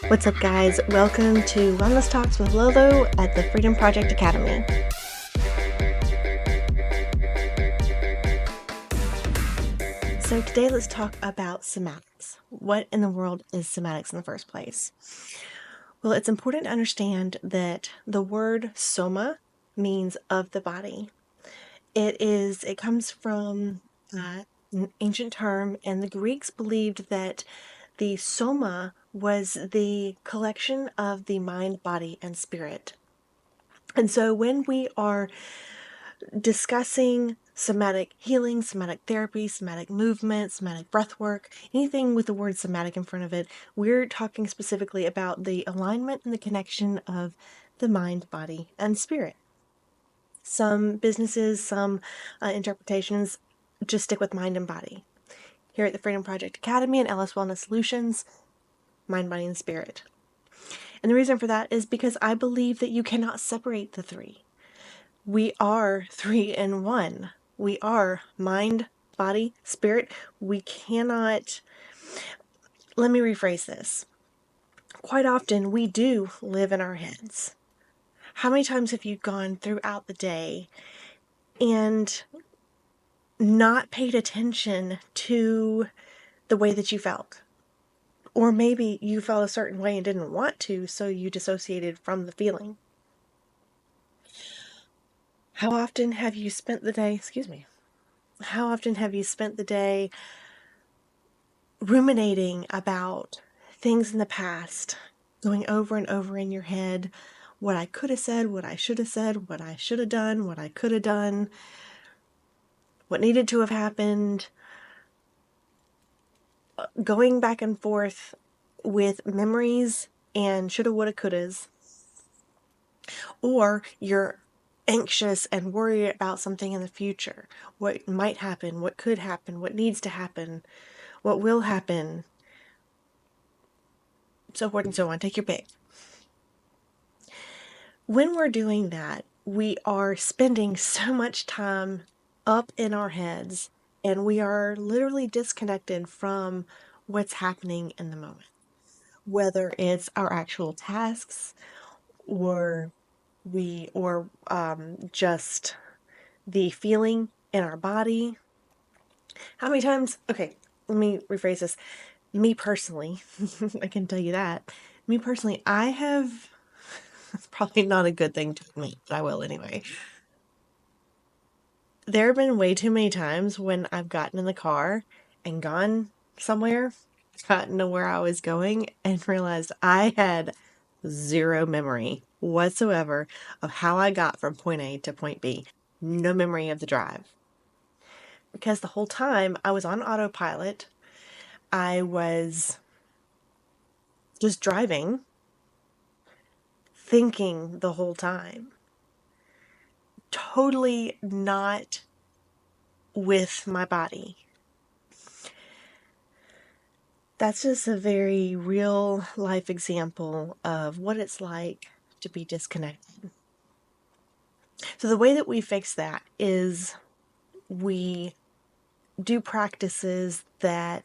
What's up, guys? Welcome to Wellness Talks with LoLo at the Freedom Project Academy. So today let's talk about somatics. What in the world is somatics in the first place? Well, it's important to understand that the word soma means of the body. It comes from an ancient term, and the Greeks believed that the soma was the collection of the mind, body, and spirit. And so when we are discussing somatic healing, somatic therapy, somatic movement, somatic breath work, anything with the word somatic in front of it, we're talking specifically about the alignment and the connection of the mind, body, and spirit. Some businesses, some interpretations just stick with mind and body. Here at the Freedom Project Academy and LS Wellness Solutions, mind, body, and spirit. And the reason for that is because I believe that you cannot separate the three. We are three in one. We are mind, body, spirit. We cannot. Let me rephrase this. Quite often, we do live in our heads. How many times have you gone throughout the day and not paid attention to the way that you felt? Or maybe you felt a certain way and didn't want to, so you dissociated from the feeling. How often have you spent the day, how often have you spent the day ruminating about things in the past, going over and over in your head, what I could have said, what I should have said, what I should have done, what I could have done, what needed to have happened, going back and forth with memories and shoulda, woulda, couldas, or you're anxious and worried about something in the future, what might happen, what could happen, what needs to happen, what will happen, so forth and so on. Take your pick. When we're doing that, we are spending so much time up in our heads, and we are literally disconnected from what's happening in the moment. Whether it's our actual tasks or just the feeling in our body. How many times, okay, let me rephrase this. Me personally, I can tell you that. Me personally, I have, it's probably not a good thing to admit, but I will anyway. There have been way too many times when I've gotten in the car and gone somewhere, gotten to where I was going, and realized I had zero memory whatsoever of how I got from point A to point B. No memory of the drive. Because the whole time I was on autopilot, I was just driving, thinking the whole time. Totally not with my body. That's just a very real life example of what it's like to be disconnected. So the way that we fix that is we do practices that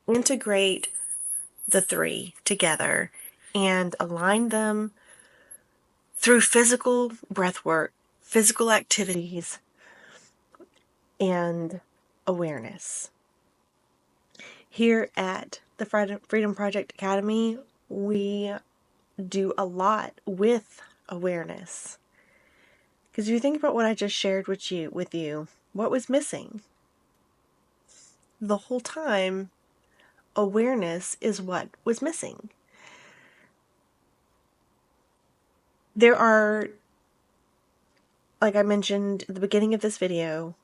integrate the three together and align them through physical breath work, physical activities, and awareness. Here at the Freedom Project Academy, we do a lot with awareness. Because if you think about what I just shared with you, what was missing? The whole time, awareness is what was missing. There are, like I mentioned at the beginning of this video,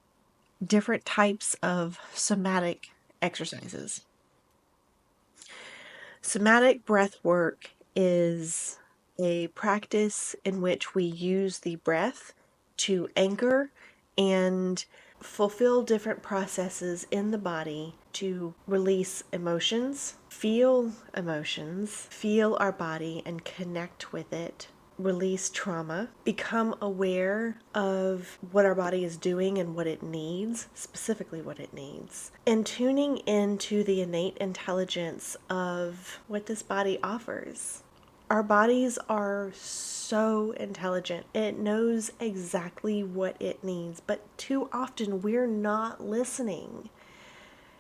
different types of somatic exercises. Somatic breath work is a practice in which we use the breath to anchor and fulfill different processes in the body to release emotions, feel our body and connect with it release trauma, become aware of what our body is doing and what it needs, specifically what it needs, and tuning into the innate intelligence of what this body offers. Our bodies are so intelligent. It knows exactly what it needs, but too often we're not listening.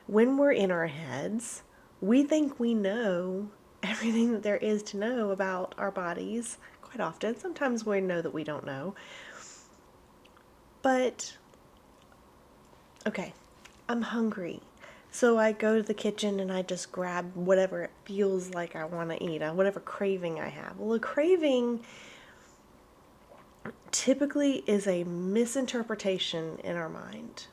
When we're in our heads, we think we know everything that there is to know about our bodies. Quite often, sometimes we know that we don't know. But, okay, I'm hungry. So I go to the kitchen and I just grab whatever it feels like I want to eat, whatever craving I have. Well, a craving typically is a misinterpretation in our mind.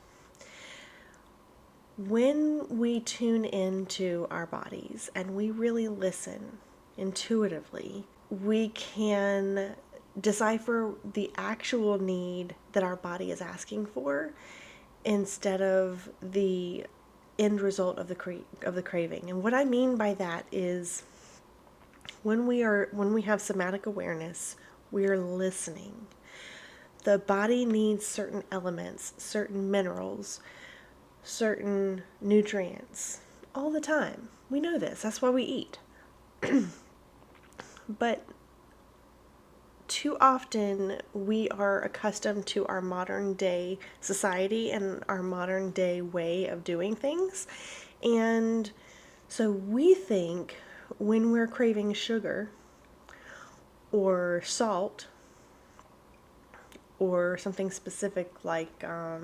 When we tune into our bodies and we really listen intuitively, we can decipher the actual need that our body is asking for instead of the end result of the craving. And what I mean by that is when we have somatic awareness, we are listening. The body needs certain elements, certain minerals, certain nutrients all the time. We know this. That's why we eat. But too often we are accustomed to our modern day society and our modern day way of doing things. And so we think when we're craving sugar or salt or something specific like, I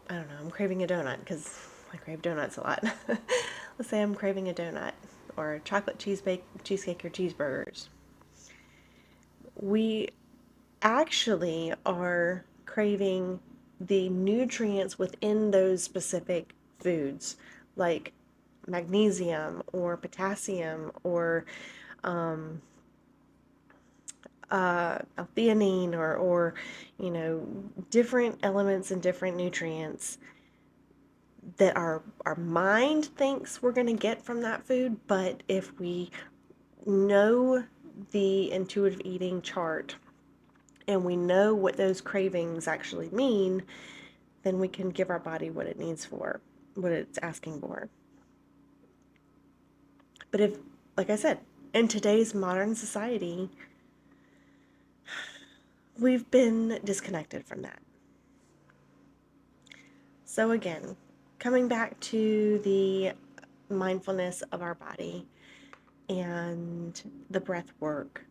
don't know, I'm craving a donut because I crave donuts a lot. Let's say I'm craving a donut or chocolate cheesecake or cheeseburgers. We actually are craving the nutrients within those specific foods, like magnesium or potassium or L-theanine or different elements and different nutrients that our mind thinks we're going to get from that food. But if we know the intuitive eating chart and we know what those cravings actually mean, then we can give our body what it needs for, what it's asking for. But if, like I said, in today's modern society, we've been disconnected from that. So again, coming back to the mindfulness of our body and the breath work,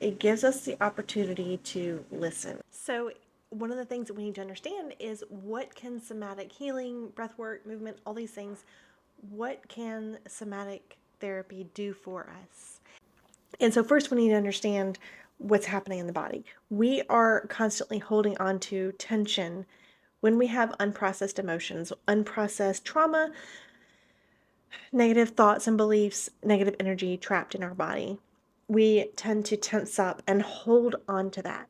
it gives us the opportunity to listen. So one of the things that we need to understand is what can somatic healing, breath work, movement, all these things, what can somatic therapy do for us? And so first we need to understand what's happening in the body. We are constantly holding on to tension when we have unprocessed emotions, unprocessed trauma, negative thoughts and beliefs, negative energy trapped in our body. We tend to tense up and hold on to that.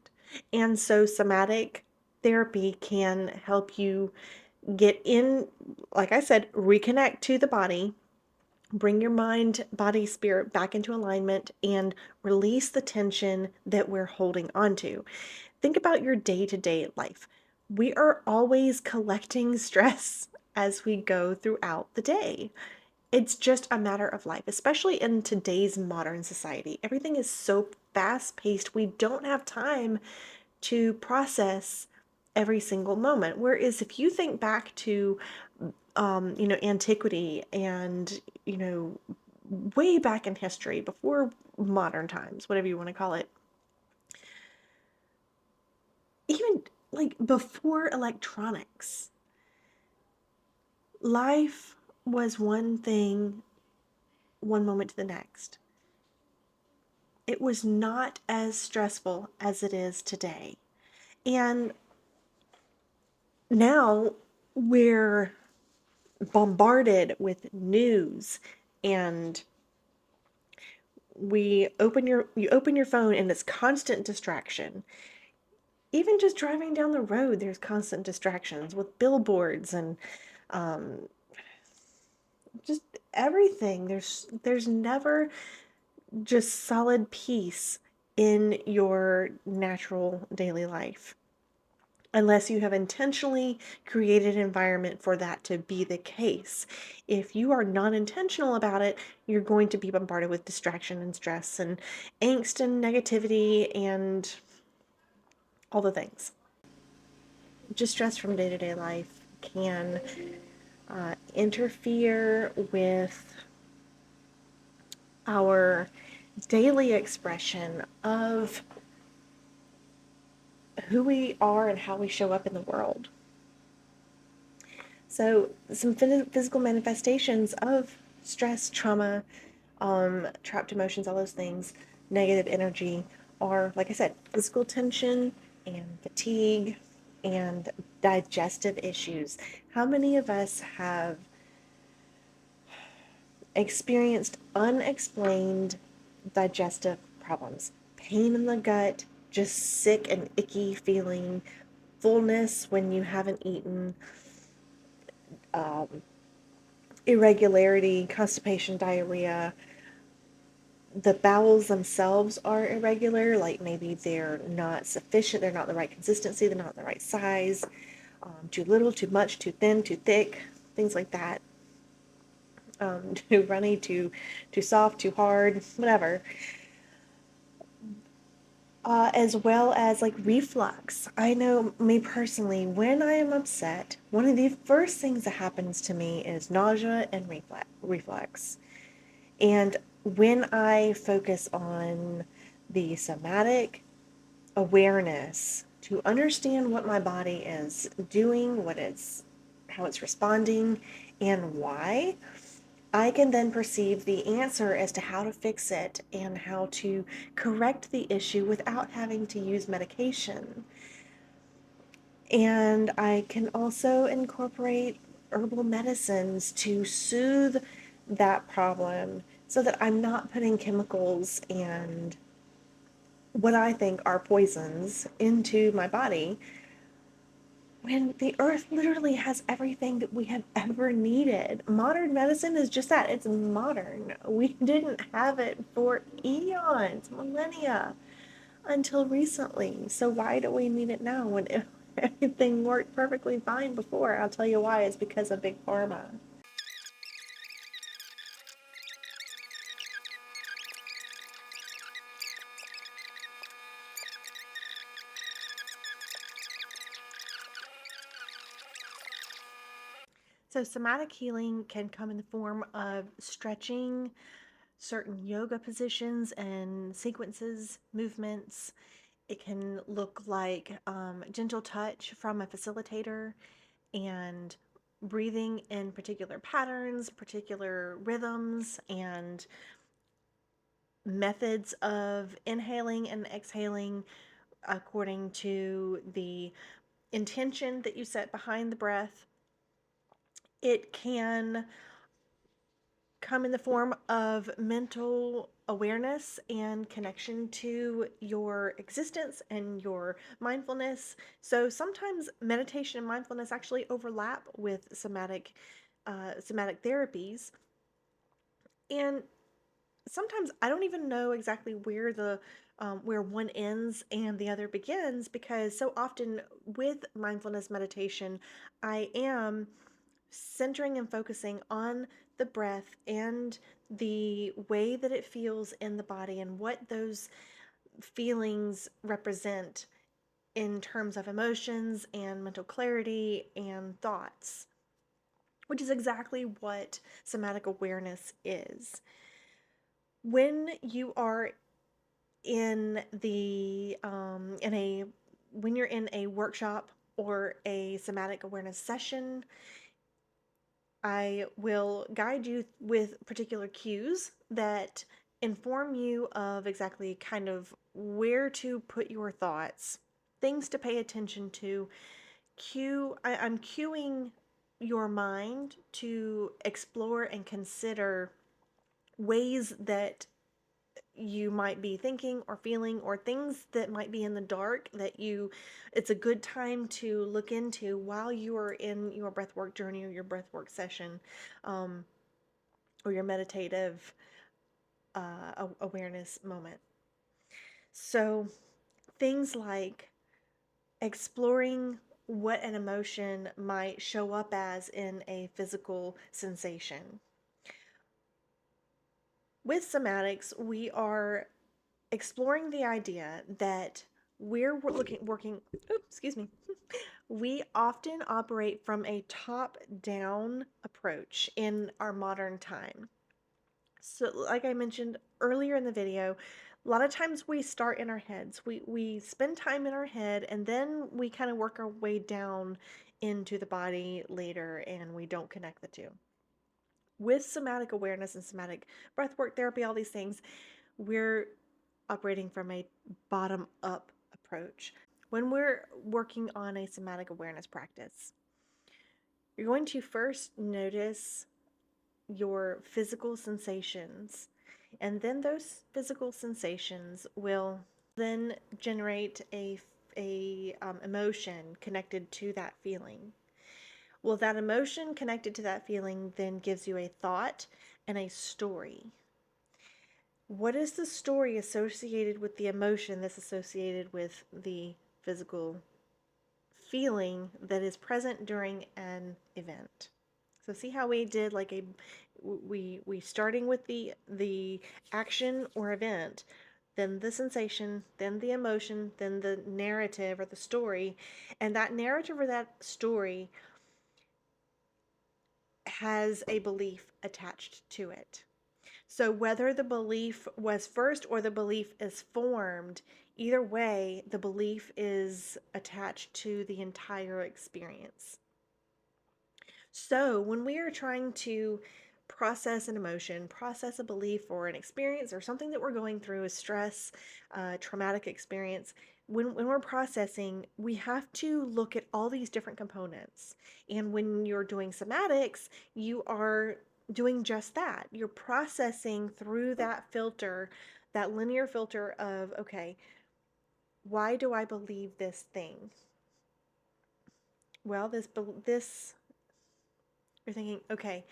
And so somatic therapy can help you get in, like I said, reconnect to the body, bring your mind, body, spirit back into alignment, and release the tension that we're holding on to. Think about your day-to-day life. We are always collecting stress as we go throughout the day. It's just a matter of life, especially in today's modern society. Everything is so fast-paced. We don't have time to process every single moment. Whereas if you think back to, antiquity and, way back in history, before modern times, whatever you want to call it, even like before electronics, life was one thing, one moment to the next. It was not as stressful as it is today. And now we're bombarded with news and you open your phone and it's constant distraction. Even just driving down the road, there's constant distractions with billboards and just everything. There's never just solid peace in your natural daily life, unless you have intentionally created an environment for that to be the case. If you are not intentional about it, you're going to be bombarded with distraction and stress and angst and negativity and all the things. Just stress from day to day life can interfere with our daily expression of who we are and how we show up in the world. So, some physical manifestations of stress, trauma, trapped emotions, all those things, negative energy are, like I said, physical tension and fatigue and digestive issues. How many of us have experienced unexplained digestive problems? Pain in the gut, just sick and icky feeling, fullness when you haven't eaten, irregularity, constipation, diarrhea. The bowels themselves are irregular, like maybe they're not sufficient, they're not the right consistency, they're not the right size, too little, too much, too thin, too thick, things like that. Too runny, too soft, too hard, whatever. As well as like reflux. I know me personally, when I am upset, one of the first things that happens to me is nausea and reflux. And when I focus on the somatic awareness to understand what my body is doing, how it's responding, and why, I can then perceive the answer as to how to fix it and how to correct the issue without having to use medication. And I can also incorporate herbal medicines to soothe that problem so that I'm not putting chemicals and what I think are poisons into my body when the earth literally has everything that we have ever needed. Modern medicine is just that, it's modern. We didn't have it for eons, millennia, until recently. So why do we need it now when everything worked perfectly fine before? I'll tell you why. It's because of Big Pharma. So somatic healing can come in the form of stretching, certain yoga positions and sequences, movements. It can look like gentle touch from a facilitator and breathing in particular patterns, particular rhythms, and methods of inhaling and exhaling according to the intention that you set behind the breath. It can come in the form of mental awareness and connection to your existence and your mindfulness. So sometimes meditation and mindfulness actually overlap with somatic therapies, and sometimes I don't even know exactly where one ends and the other begins, because so often with mindfulness meditation, I am centering and focusing on the breath and the way that it feels in the body and what those feelings represent in terms of emotions and mental clarity and thoughts, which is exactly what somatic awareness is. When you are in the in a when you're in a workshop or a somatic awareness session, I will guide you with particular cues that inform you of exactly kind of where to put your thoughts, things to pay attention to. I'm cueing your mind to explore and consider ways that you might be thinking or feeling, or things that might be in the dark that it's a good time to look into while you are in your breathwork journey or your breathwork session, or your meditative awareness moment. So things like exploring what an emotion might show up as in a physical sensation. With somatics, we are exploring the idea that we're working, excuse me, we often operate from a top-down approach in our modern time. So, like I mentioned earlier in the video, a lot of times we start in our heads. We spend time in our head and then we kind of work our way down into the body later and we don't connect the two. With somatic awareness and somatic breathwork therapy, all these things, we're operating from a bottom up approach. When we're working on a somatic awareness practice, you're going to first notice your physical sensations, and then those physical sensations will then generate a emotion connected to that feeling. Well, that emotion connected to that feeling then gives you a thought and a story. What is the story associated with the emotion that's associated with the physical feeling that is present during an event? So see how we did like we starting with the action or event, then the sensation, then the emotion, then the narrative or the story, and that narrative or that story has a belief attached to it. So whether the belief was first or the belief is formed, either way, the belief is attached to the entire experience. So when we are trying to process an emotion, process a belief or an experience or something that we're going through, a stress, traumatic experience, when we're processing, we have to look at all these different components. And when you're doing somatics, you are doing just that. You're processing through that filter, that linear filter of, okay, why do I believe this thing? Well, this you're thinking, okay,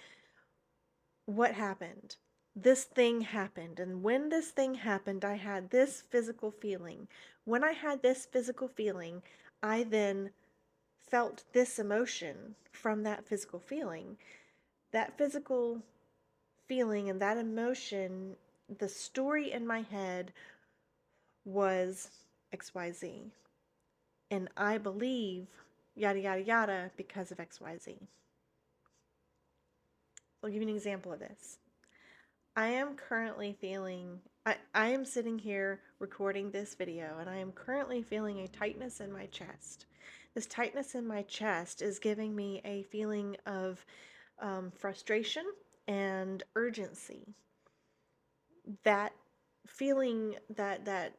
what happened? This thing happened. And when this thing happened, I had this physical feeling. When I had this physical feeling, I then felt this emotion from that physical feeling. That physical feeling and that emotion, the story in my head was XYZ. And I believe yada, yada, yada because of XYZ. I'll give you an example of this. I am currently feeling, I am sitting here recording this video and I am currently feeling a tightness in my chest. This tightness in my chest is giving me a feeling of frustration and urgency. That feeling, that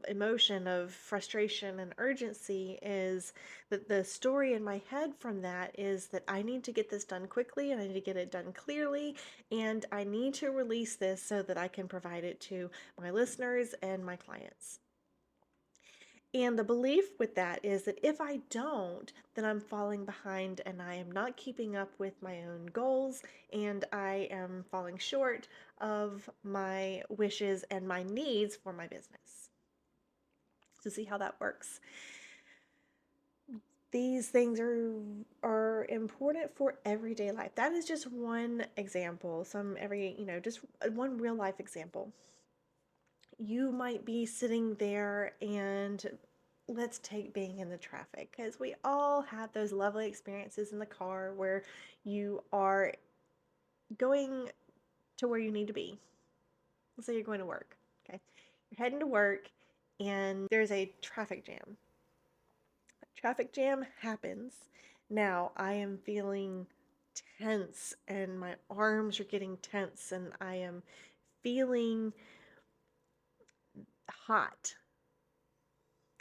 emotion of frustration and urgency is that the story in my head from that is that I need to get this done quickly and I need to get it done clearly and I need to release this so that I can provide it to my listeners and my clients. And the belief with that is that if I don't, then I'm falling behind and I am not keeping up with my own goals and I am falling short of my wishes and my needs for my business. So see how that works. These things are important for everyday life. That is just one example. Just one real life example. You might be sitting there and let's take being in the traffic because we all have those lovely experiences in the car where you are going to where you need to be. Let's say you're going to work, okay? You're heading to work and there's a traffic jam. A traffic jam happens. Now I am feeling tense and my arms are getting tense and I am feeling hot.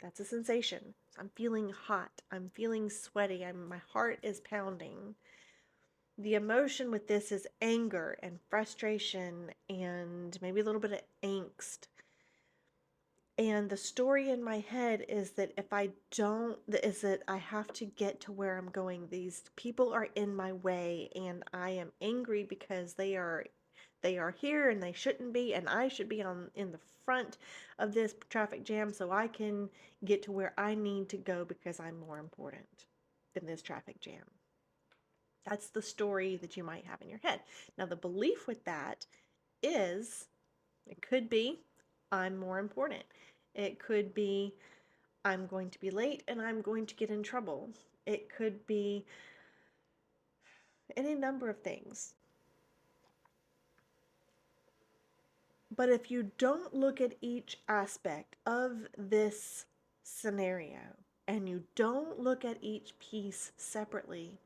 That's a sensation. So I'm feeling hot. I'm feeling sweaty. My heart is pounding. The emotion with this is anger and frustration and maybe a little bit of angst. And the story in my head is that if I don't, is that I have to get to where I'm going. These people are in my way and I am angry because they're they are here and they shouldn't be, and I should be in the front of this traffic jam so I can get to where I need to go because I'm more important than this traffic jam. That's the story that you might have in your head. Now, the belief with that is it could be I'm more important. It could be I'm going to be late and I'm going to get in trouble. It could be any number of things. But if you don't look at each aspect of this scenario and you don't look at each piece separately,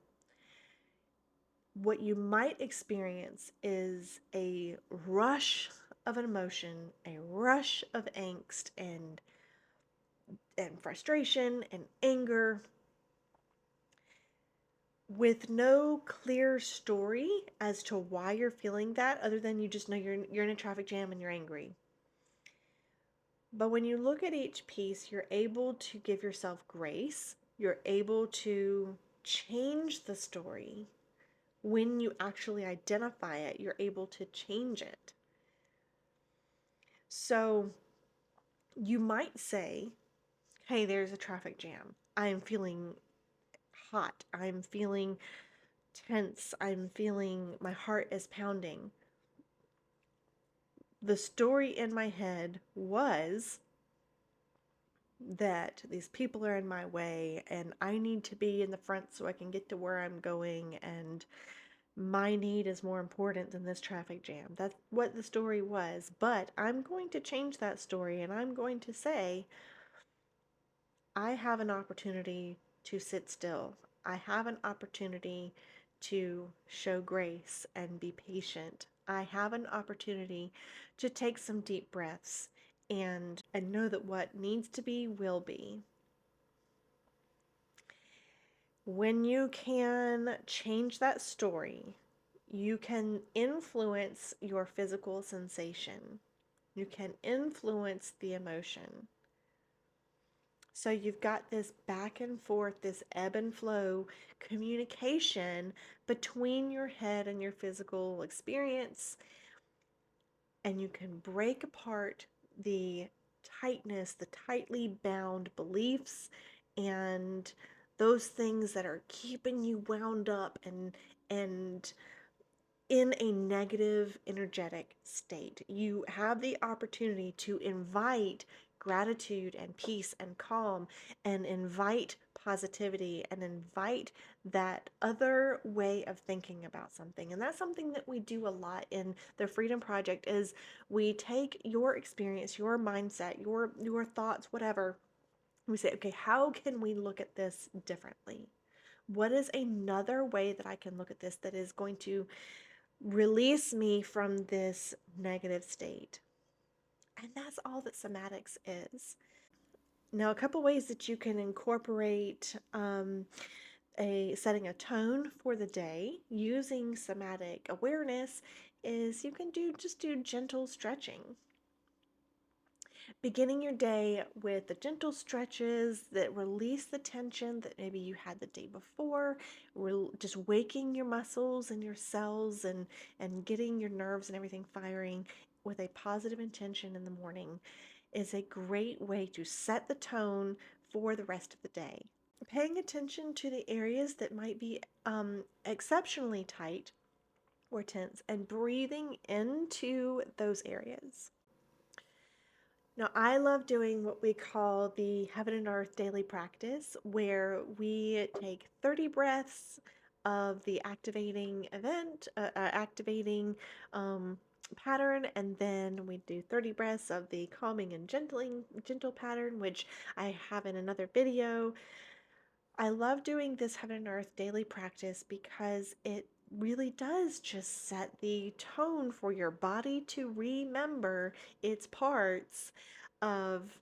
what you might experience is a rush of an emotion, a rush of angst and frustration and anger with no clear story as to why you're feeling that other than you just know you're in a traffic jam and you're angry. But when you look at each piece, you're able to give yourself grace. You're able to change the story. When you actually identify it, you're able to change it. So you might say, hey, there's a traffic jam. I'm feeling hot. I'm feeling tense. I'm feeling my heart is pounding. The story in my head was that these people are in my way and I need to be in the front so I can get to where I'm going, and my need is more important than this traffic jam. That's what the story was. But I'm going to change that story and I'm going to say, I have an opportunity to sit still. I have an opportunity to show grace and be patient. I have an opportunity to take some deep breaths and know that what needs to be will be. When you can change that story, you can influence your physical sensation. You can influence the emotion. So you've got this back and forth, this ebb and flow communication between your head and your physical experience, and you can break apart the tightness, the tightly bound beliefs, and those things that are keeping you wound up and in a negative energetic state. You have the opportunity to invite gratitude and peace and calm, and invite positivity, and invite that other way of thinking about something. And that's something that we do a lot in the Freedom Project is we take your experience, your mindset, your thoughts, whatever. We say, okay, how can we look at this differently? What is another way that I can look at this that is going to release me from this negative state? And that's all that somatics is. Now, a couple ways that you can incorporate setting a tone for the day using somatic awareness is you can just do gentle stretching. Beginning your day with the gentle stretches that release the tension that maybe you had the day before, just waking your muscles and your cells and getting your nerves and everything firing with a positive intention in the morning is a great way to set the tone for the rest of the day. Paying attention to the areas that might be exceptionally tight or tense and breathing into those areas. Now, I love doing what we call the Heaven and Earth daily practice, where we take 30 breaths of the activating activating pattern, and then we do 30 breaths of the calming and gentle pattern, which I have in another video. I love doing this Heaven and Earth daily practice because it really does just set the tone for your body to remember its parts of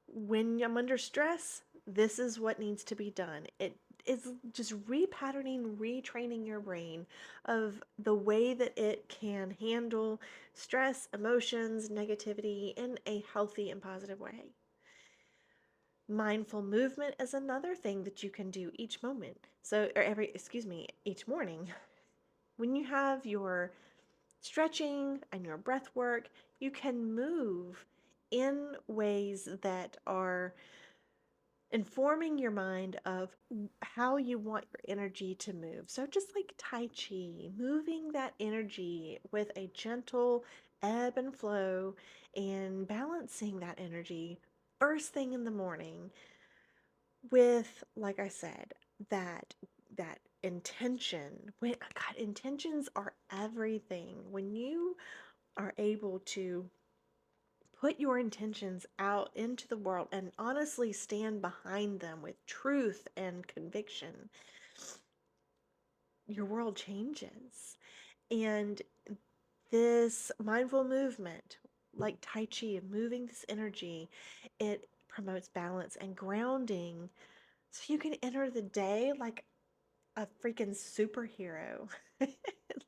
when I'm under stress, this is what needs to be done. It is just repatterning, retraining your brain of the way that it can handle stress, emotions, negativity in a healthy and positive way. Mindful movement is another thing that you can do each moment. Each morning. When you have your stretching and your breath work, you can move in ways that are informing your mind of how you want your energy to move. So, just like Tai Chi, moving that energy with a gentle ebb and flow and balancing that energy first thing in the morning with, like I said, that intention. When God, intentions are everything. When you are able to put your intentions out into the world and honestly stand behind them with truth and conviction, your world changes. And this mindful movement, like Tai Chi, moving this energy, it promotes balance and grounding so you can enter the day like a freaking superhero.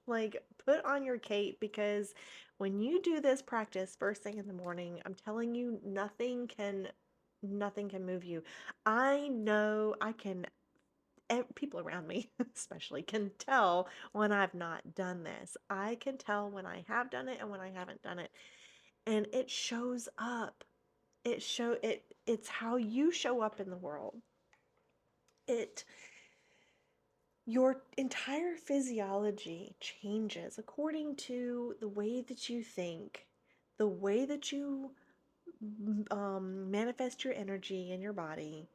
Like, put on your cape because when you do this practice first thing in the morning, I'm telling you, nothing can move you. I know I can, people around me especially can tell when I've not done this. I can tell when I have done it and when I haven't done it. And it shows up. It's how you show up in the world. It Your entire physiology changes according to the way that you think, the way that you manifest your energy in your body,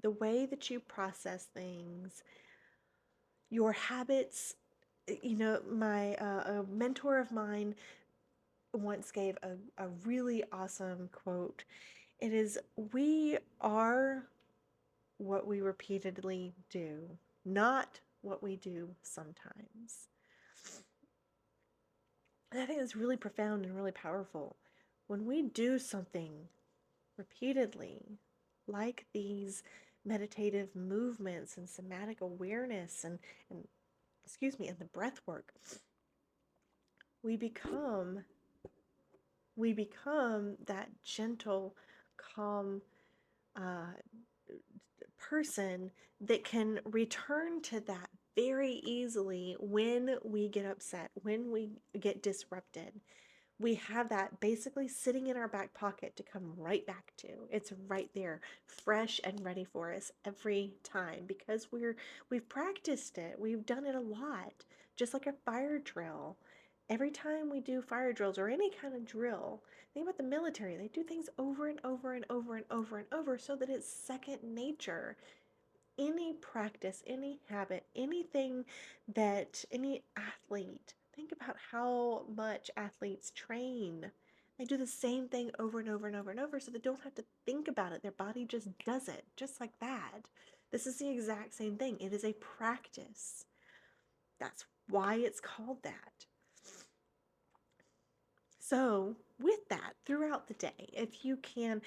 the way that you process things, your habits. You know, a mentor of mine once gave a really awesome quote. It is, "We are what we repeatedly do, not what we do sometimes." And I think that's really profound and really powerful. When we do something repeatedly, like these meditative movements and somatic awareness and excuse me, and the breath work, we become we become that gentle, calm uh, person that can return to that very easily when we get upset, when we get disrupted. We have that basically sitting in our back pocket to come right back to. It's right there, fresh and ready for us every time because we've practiced it. We've done it a lot, just like a fire drill. Every time we do fire drills or any kind of drill, think about the military. They do things over and over and over and over and over so that it's second nature. Any practice, any habit, anything that any athlete, think about how much athletes train. They do the same thing over and over and over and over so they don't have to think about it. Their body just does it, just like that. This is the exact same thing. It is a practice. That's why it's called that. So, with that, throughout the day, if you can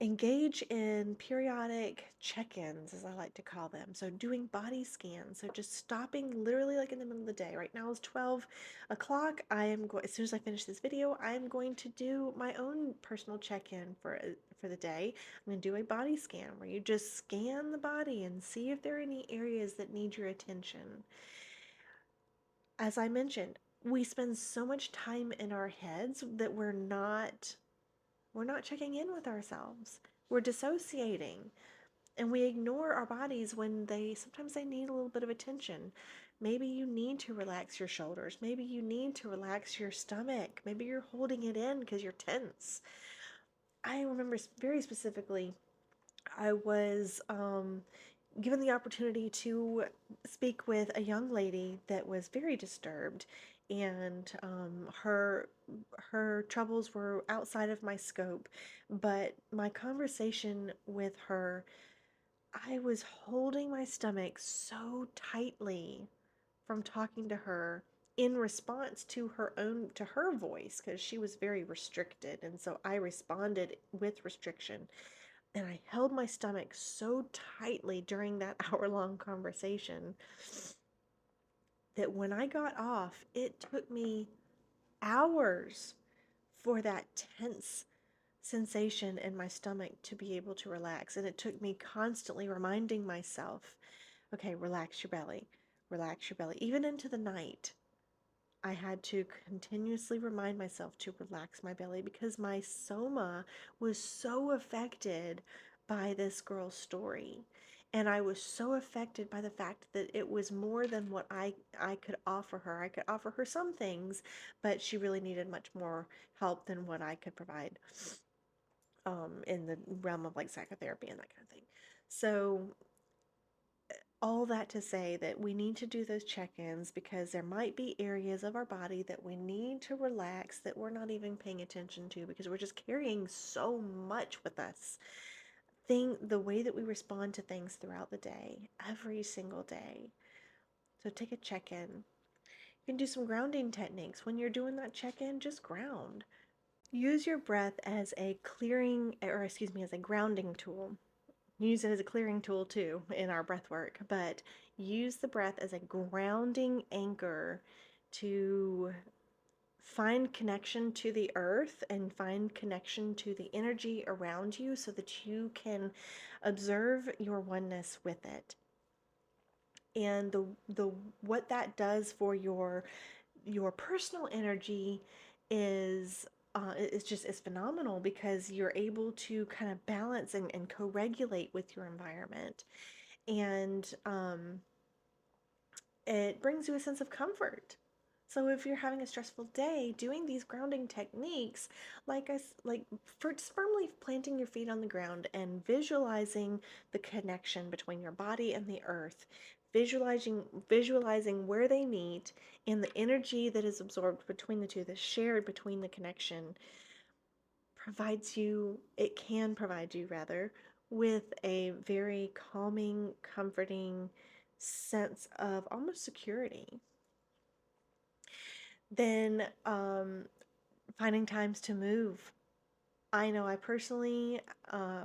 engage in periodic check-ins, as I like to call them. So doing body scans. So just stopping literally like in the middle of the day. Right now it's 12 o'clock. As soon as I finish this video, I am going to do my own personal check-in for the day. I'm going to do a body scan where you just scan the body and see if there are any areas that need your attention. As I mentioned, we spend so much time in our heads that we're not checking in with ourselves. We're dissociating and we ignore our bodies when sometimes they need a little bit of attention. Maybe you need to relax your shoulders. Maybe you need to relax your stomach. Maybe you're holding it in because you're tense. I remember very specifically, I was given the opportunity to speak with a young lady that was very disturbed, and her troubles were outside of my scope. But my conversation with her, I was holding my stomach so tightly from talking to her in response to her voice because she was very restricted, and so I responded with restriction. And I held my stomach so tightly during that hour-long conversation that when I got off, it took me hours for that tense sensation in my stomach to be able to relax. And it took me constantly reminding myself, okay, relax your belly, relax your belly. Even into the night, I had to continuously remind myself to relax my belly because my soma was so affected by this girl's story. And I was so affected by the fact that it was more than what I could offer her. I could offer her some things, but she really needed much more help than what I could provide in the realm of like psychotherapy and that kind of thing. So all that to say that we need to do those check-ins because there might be areas of our body that we need to relax that we're not even paying attention to because we're just carrying so much with us. The way that we respond to things throughout the day, every single day. So take a check-in. You can do some grounding techniques. When you're doing that check-in, just ground. Use your breath as a clearing, or excuse me, as a grounding tool. Use it as a clearing tool too in our breath work, but use the breath as a grounding anchor to find connection to the earth and find connection to the energy around you so that you can observe your oneness with it. And the what that does for your personal energy is is phenomenal because you're able to kind of balance and co-regulate with your environment, and it brings you a sense of comfort. So if you're having a stressful day, doing these grounding techniques, like just firmly planting your feet on the ground and visualizing the connection between your body and the earth, visualizing where they meet and the energy that is absorbed between the two, that's shared between the connection, it can provide you rather, with a very calming, comforting sense of almost security. Then finding times to move. I know I personally,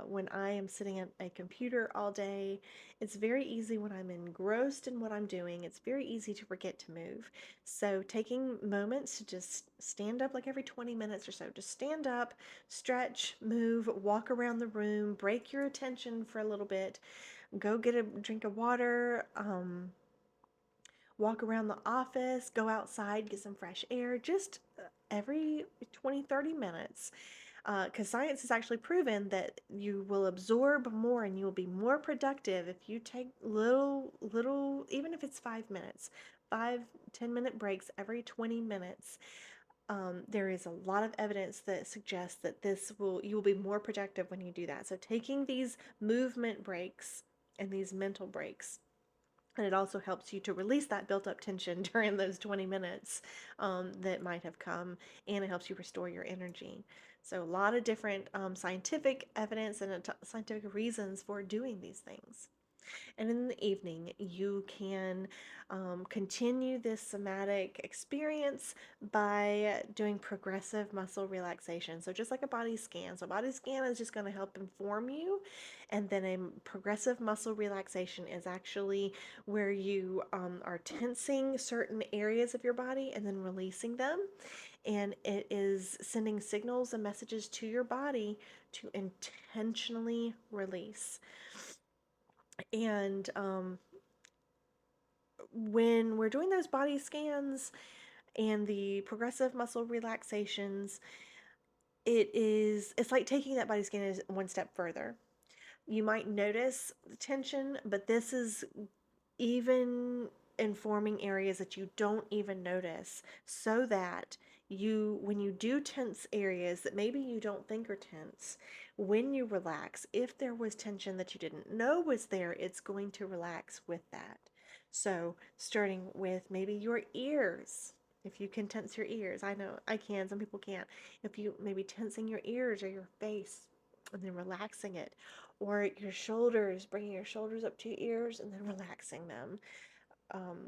when I am sitting at a computer all day, it's very easy when I'm engrossed in what I'm doing, it's very easy to forget to move. So taking moments to just stand up like every 20 minutes or so, just stand up, stretch, move, walk around the room, break your attention for a little bit, go get a drink of water, walk around the office, go outside, get some fresh air, just every 20, 30 minutes. Because science has actually proven that you will absorb more and you will be more productive if you take little, even if it's 5 minutes, 5, 10 minute breaks every 20 minutes. There is a lot of evidence that suggests that you will be more productive when you do that. So taking these movement breaks and these mental breaks, and it also helps you to release that built up tension during those 20 minutes that might have come, and it helps you restore your energy. So, a lot of different scientific evidence and scientific reasons for doing these things. And in the evening, you can continue this somatic experience by doing progressive muscle relaxation. So, just like a body scan. So, a body scan is just going to help inform you. And then a progressive muscle relaxation is actually where you are tensing certain areas of your body and then releasing them. And it is sending signals and messages to your body to intentionally release. And when we're doing those body scans and the progressive muscle relaxations, it's like taking that body scan one step further. You might notice the tension, but this is even informing areas that you don't even notice, so that when you do tense areas that maybe you don't think are tense, when you relax, if there was tension that you didn't know was there, it's going to relax with that. So starting with maybe your ears. If you can tense your ears, I know I can, some people can't. If you maybe tensing your ears or your face and then relaxing it, or your shoulders, bringing your shoulders up to your ears and then relaxing them,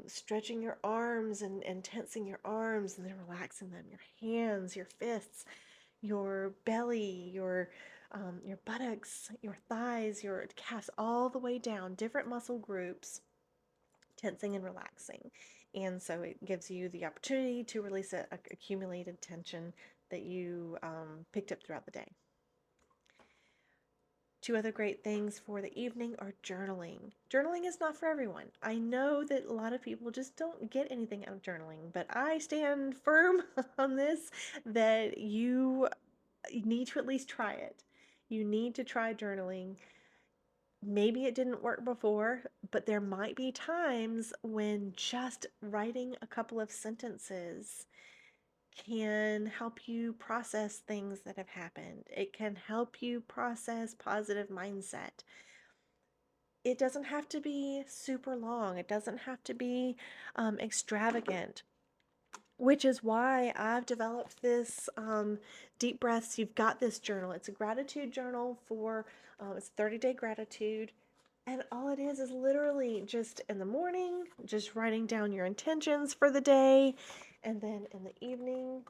stretching your arms and tensing your arms and then relaxing them, your hands, your fists, your belly, your buttocks, your thighs, your calves, all the way down, different muscle groups, tensing and relaxing. And so it gives you the opportunity to release a accumulated tension that you picked up throughout the day. Two other great things for the evening are journaling. Journaling is not for everyone. I know that a lot of people just don't get anything out of journaling, but I stand firm on this that you need to at least try it. You need to try journaling. Maybe it didn't work before, but there might be times when just writing a couple of sentences can help you process things that have happened. It can help you process positive mindset. It doesn't have to be super long. It doesn't have to be extravagant, which is why I've developed this deep breaths. You've got this journal. It's a gratitude journal for it's 30-day gratitude. And all it is literally just in the morning, just writing down your intentions for the day. And then in the evening,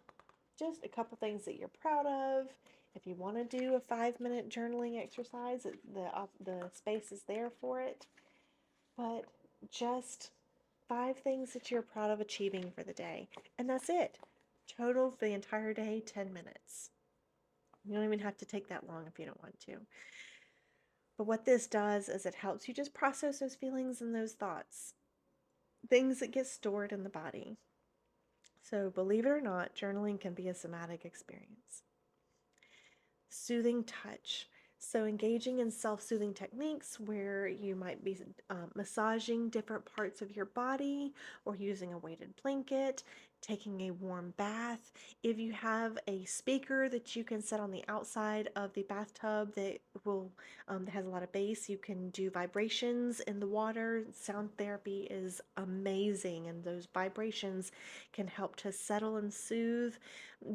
just a couple things that you're proud of. If you want to do a 5-minute journaling exercise, the space is there for it. But just 5 things that you're proud of achieving for the day. And that's it. Total for the entire day, 10 minutes. You don't even have to take that long if you don't want to. But what this does is it helps you just process those feelings and those thoughts, things that get stored in the body. So believe it or not, journaling can be a somatic experience. Soothing touch. So engaging in self-soothing techniques where you might be massaging different parts of your body or using a weighted blanket, taking a warm bath. If you have a speaker that you can set on the outside of the bathtub that has a lot of bass, you can do vibrations in the water. Sound therapy is amazing, and those vibrations can help to settle and soothe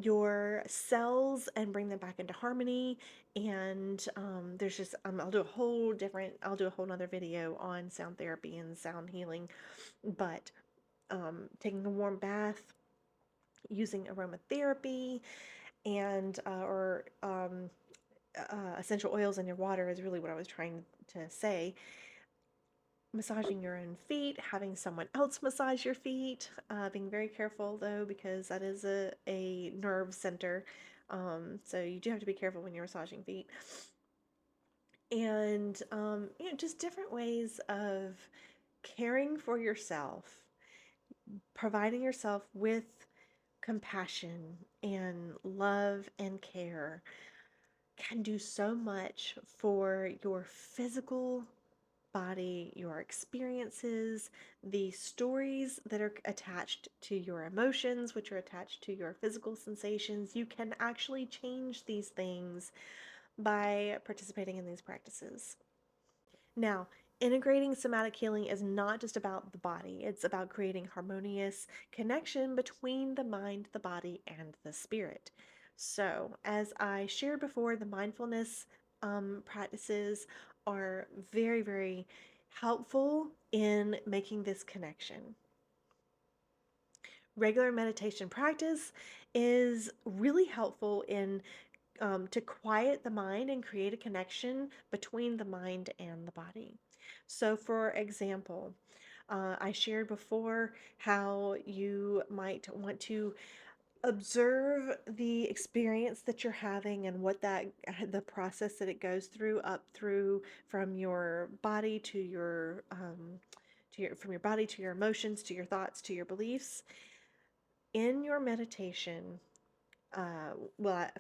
your cells and bring them back into harmony. And there's just I'll do a whole nother video on sound therapy and sound healing. But taking a warm bath, using aromatherapy, and or essential oils in your water is really what I was trying to say. Massaging your own feet, having someone else massage your feet, being very careful though, because that is a nerve center. So you do have to be careful when you're massaging feet. And, just different ways of caring for yourself, providing yourself with compassion and love and care can do so much for your physical body, your experiences, the stories that are attached to your emotions, which are attached to your physical sensations. You can actually change these things by participating in these practices. Now, integrating somatic healing is not just about the body, it's about creating harmonious connection between the mind, the body, and the spirit. So, as I shared before, the mindfulness practices are very, very helpful in making this connection. Regular meditation practice is really helpful in to quiet the mind and create a connection between the mind and the body. So, for example, I shared before how you might want to observe the experience that you're having and what the process that it goes through, up through from your body to from your body to your emotions, to your thoughts, to your beliefs. In your meditation,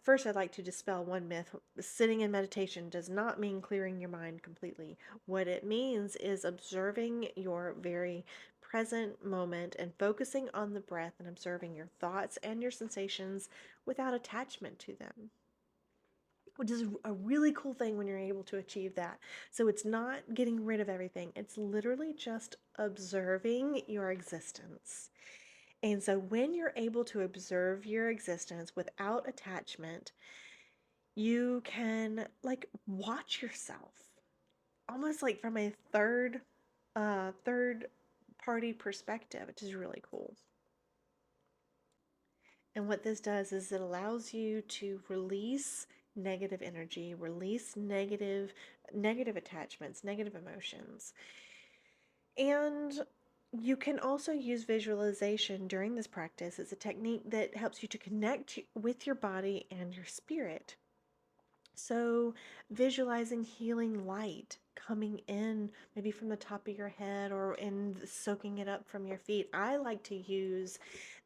first I'd like to dispel one myth. Sitting in meditation does not mean clearing your mind completely. What it means is observing your very present moment and focusing on the breath and observing your thoughts and your sensations without attachment to them, which is a really cool thing when you're able to achieve that. So it's not getting rid of everything. It's literally just observing your existence. And so when you're able to observe your existence without attachment, you can like watch yourself almost like from a third party perspective, which is really cool. And what this does is it allows you to release negative energy, release negative attachments, negative emotions. And you can also use visualization during this practice. It's a technique that helps you to connect with your body and your spirit. So, visualizing healing light coming in, maybe from the top of your head or in soaking it up from your feet. I like to use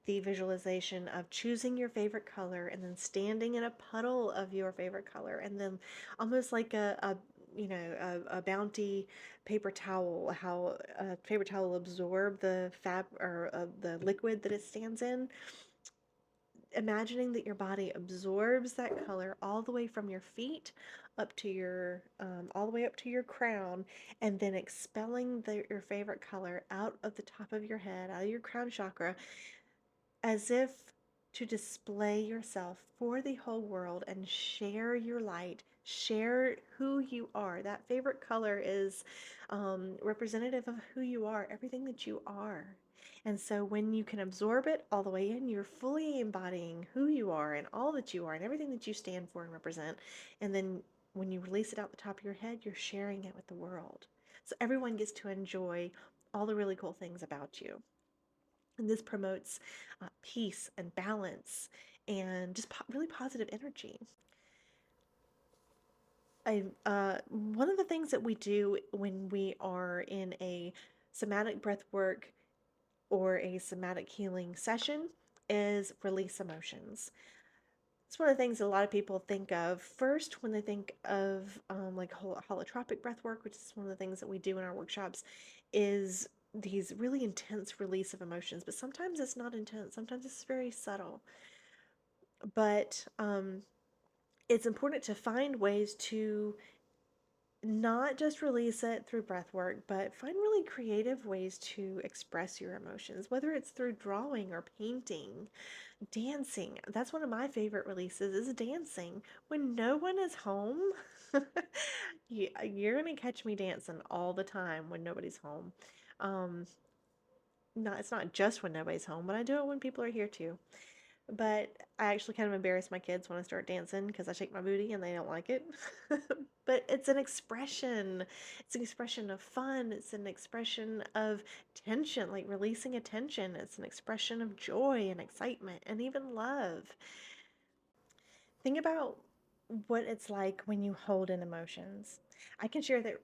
the visualization of choosing your favorite color and then standing in a puddle of your favorite color, and then almost like a bounty paper towel, how a paper towel will absorb the fab or the liquid that it stands in. Imagining that your body absorbs that color all the way from your feet up to your all the way up to your crown, and then expelling your favorite color out of the top of your head, out of your crown chakra, as if to display yourself for the whole world and share your light, share who you are. That favorite color is representative of who you are, everything that you are. And so when you can absorb it all the way in, you're fully embodying who you are and all that you are and everything that you stand for and represent. And then when you release it out the top of your head, you're sharing it with the world. So everyone gets to enjoy all the really cool things about you. And this promotes peace and balance and just really positive energy. One of the things that we do when we are in a somatic breath work or a somatic healing session is release emotions. It's one of the things a lot of people think of first when they think of like holotropic breath work, which is one of the things that we do in our workshops, is these really intense release of emotions. But sometimes it's not intense, sometimes it's very subtle. But it's important to find ways to not just release it through breath work, but find really creative ways to express your emotions, whether it's through drawing or painting, dancing. That's one of my favorite releases is dancing. When no one is home, you're going to catch me dancing all the time when nobody's home. Um, it's not just when nobody's home, but I do it when people are here too. But I actually kind of embarrass my kids when I start dancing because I shake my booty and they don't like it. But it's an expression. It's an expression of fun. It's an expression of tension, like releasing a tension. It's an expression of joy and excitement and even love. Think about what it's like when you hold in emotions. I can share that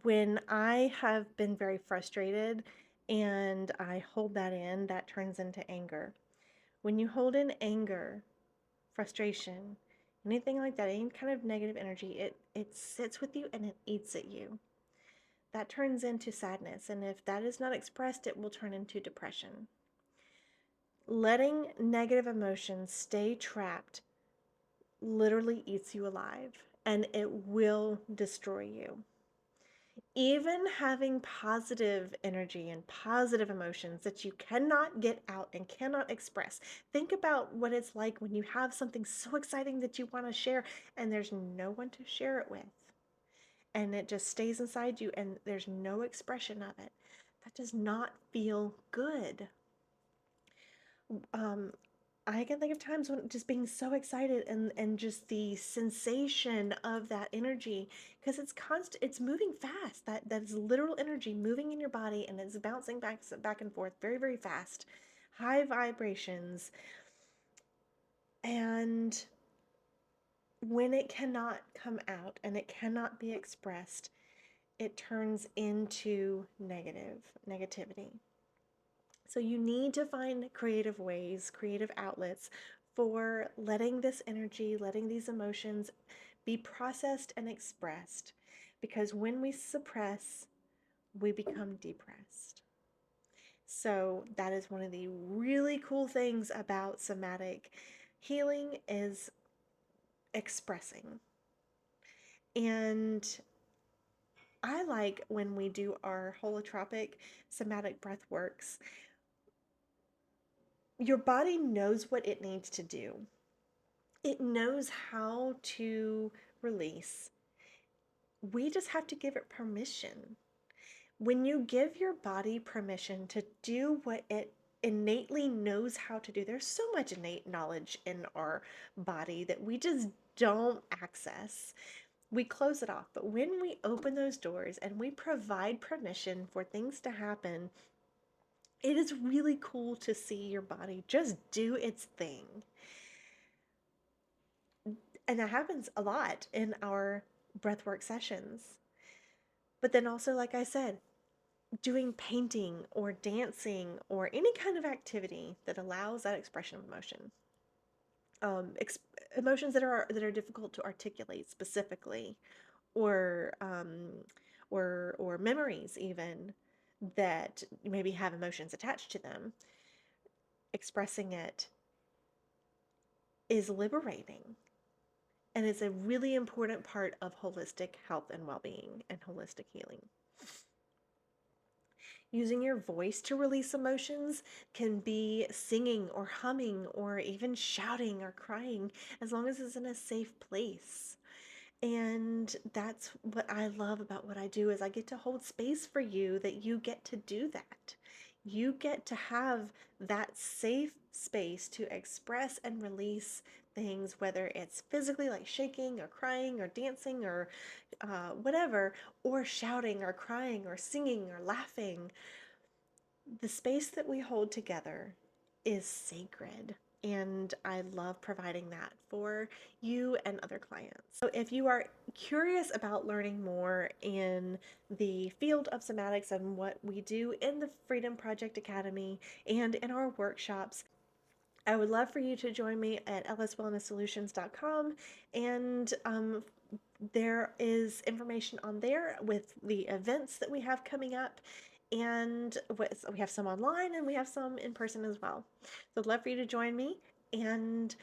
when I have been very frustrated and I hold that in, that turns into anger. When you hold in anger, frustration, anything like that, any kind of negative energy, it sits with you and it eats at you. That turns into sadness, and if that is not expressed, it will turn into depression. Letting negative emotions stay trapped literally eats you alive, and it will destroy you. Even having positive energy and positive emotions that you cannot get out and cannot express. Think about what it's like when you have something so exciting that you want to share and there's no one to share it with. And it just stays inside you and there's no expression of it. That does not feel good. Um, I can think of times when just being so excited and just the sensation of that energy because it's moving fast. That is literal energy moving in your body and it's bouncing back and forth very, very fast. High vibrations. And when it cannot come out and it cannot be expressed, it turns into negativity. So you need to find creative ways, creative outlets for letting this energy, letting these emotions be processed and expressed. Because when we suppress, we become depressed. So that is one of the really cool things about somatic healing is expressing. And I like when we do our holotropic somatic breath works, your body knows what it needs to do. It knows how to release. We just have to give it permission. When you give your body permission to do what it innately knows how to do, there's so much innate knowledge in our body that we just don't access. We close it off. But when we open those doors and we provide permission for things to happen, it is really cool to see your body just do its thing. And that happens a lot in our breathwork sessions. But then also, like I said, doing painting or dancing or any kind of activity that allows that expression of emotion. Um, ex- Emotions that are difficult to articulate specifically, or or memories even that maybe have emotions attached to them. Expressing it is liberating. And it's a really important part of holistic health and well-being and holistic healing. Using your voice to release emotions can be singing or humming or even shouting or crying, as long as it's in a safe place. And that's what I love about what I do, is I get to hold space for you, that you get to do that. You get to have that safe space to express and release things, whether it's physically like shaking or crying or dancing or whatever, or shouting or crying or singing or laughing. The space that we hold together is sacred, and I love providing that for you and other clients. So if you are curious about learning more in the field of somatics and what we do in the Freedom Project Academy and in our workshops, I would love for you to join me at lswellnesssolutions.com, and there is information on there with the events that we have coming up, and we have some online and we have some in person as well. So I'd love for you to join me, and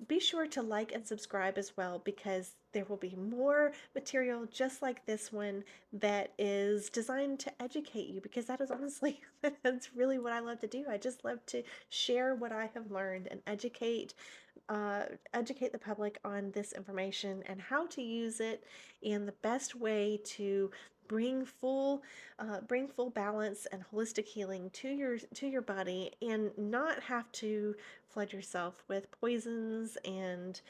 be sure to like and subscribe as well, because there will be more material just like this one that is designed to educate you, because that is honestly, that's really what I love to do. I just love to share what I have learned and educate the public on this information and how to use it in the best way to bring full balance and holistic healing to your body, and not have to flood yourself with poisons and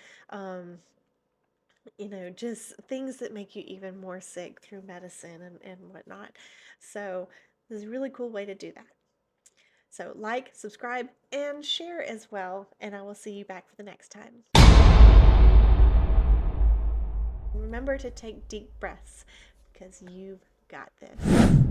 just things that make you even more sick through medicine and whatnot. So this is a really cool way to do that. So like, subscribe, and share as well, and I will see you back for the next time. Remember to take deep breaths, because you've got this.